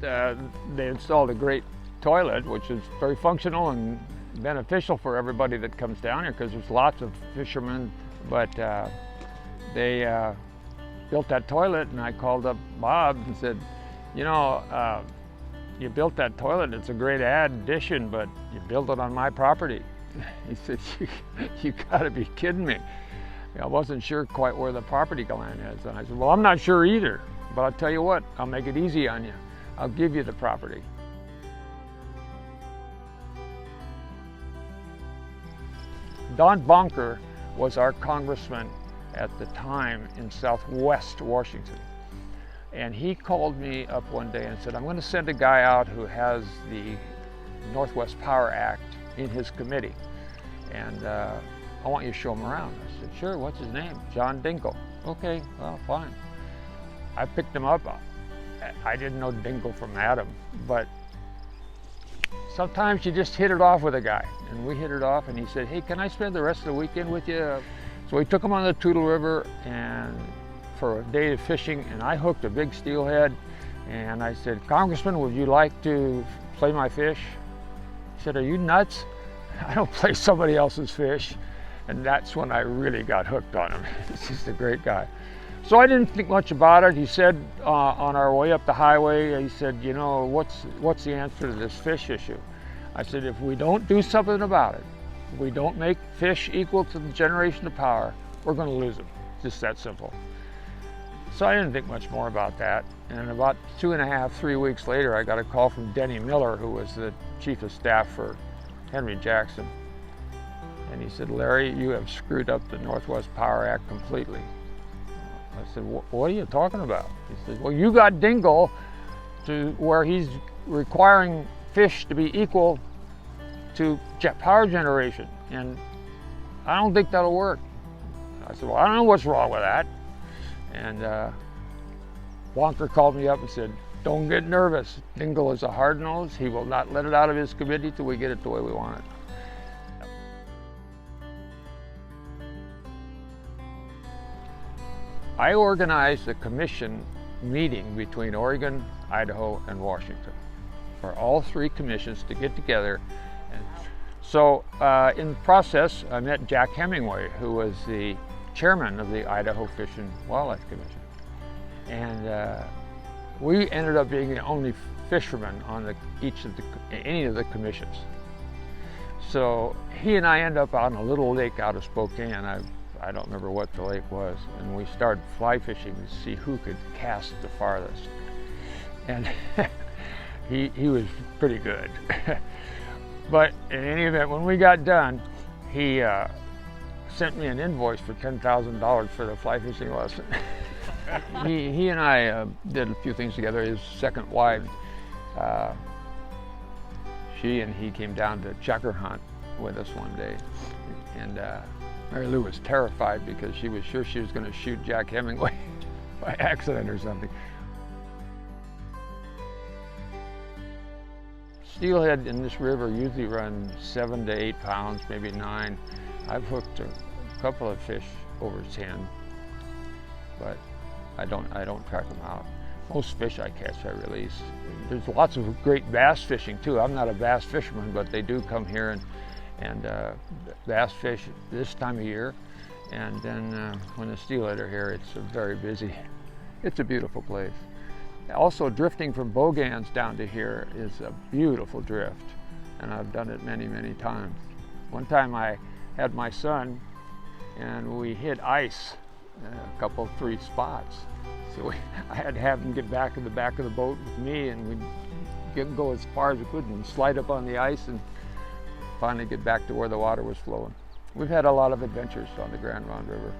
they installed a great toilet, which is very functional and beneficial for everybody that comes down here, because there's lots of fishermen. But they built that toilet, and I called up Bob and said, you know, you built that toilet, it's a great addition, but you built it on my property. He said, you gotta be kidding me. I wasn't sure quite where the property line is. And I said, well, I'm not sure either, but I'll tell you what, I'll make it easy on you. I'll give you the property. Don Bonker was our congressman at the time in Southwest Washington. And he called me up one day and said, I'm going to send a guy out who has the Northwest Power Act in his committee. And I want you to show him around. I said, sure, what's his name? John Dinkle. Okay, well, fine. I picked him up. I didn't know Dinkle from Adam, but sometimes you just hit it off with a guy. And we hit it off, and he said, hey, can I spend the rest of the weekend with you? So we took him on the Toutle River and for a day of fishing, and I hooked a big steelhead. And I said, Congressman, would you like to play my fish? He said, are you nuts? I don't play somebody else's fish. And that's when I really got hooked on him. He's just a great guy. So I didn't think much about it. He said on our way up the highway, he said, you know, what's the answer to this fish issue? I said, if we don't do something about it, if we don't make fish equal to the generation of power, we're going to lose them. Just that simple. So I didn't think much more about that. And about 2.5, 3 weeks later, I got a call from Denny Miller, who was the chief of staff for Henry Jackson. And he said, Larry, you have screwed up the Northwest Power Act completely. I said, what are you talking about? He said, well, you got Dinkle to where he's requiring fish to be equal to power generation, and I don't think that'll work. I said, well, I don't know what's wrong with that. And Bonker called me up and said, don't get nervous. Dinkle is a hard nose. He will not let it out of his committee till we get it the way we want it. I organized a commission meeting between Oregon, Idaho, and Washington for all three commissions to get together. And so in the process, I met Jack Hemingway, who was the chairman of the Idaho Fish and Wildlife Commission. And we ended up being the only fishermen on any of the commissions. So he and I ended up on a little lake out of Spokane. I don't remember what the lake was, and we started fly fishing to see who could cast the farthest. And he was pretty good. But in any event, when we got done, he sent me an invoice for $10,000 for the fly fishing lesson. he and I did a few things together. His second wife, she and he came down to chukar hunt with us one day. And Mary Lou was terrified because she was sure she was going to shoot Jack Hemingway by accident or something. Steelhead in this river usually run 7 to 8 pounds, maybe 9. I've hooked a couple of fish over 10, but I don't track them out. Most fish I catch, I release. There's lots of great bass fishing too. I'm not a bass fisherman, but they do come here and bass fish this time of year. And then when the steelhead are here, it's very busy. It's a beautiful place. Also, drifting from Bogans down to here is a beautiful drift, and I've done it many, many times. One time I had my son, and we hit ice in 3 spots. So I had to have him get back in the back of the boat with me, and we'd go as far as we could and slide up on the ice and finally get back to where the water was flowing. We've had a lot of adventures on the Grande Ronde River.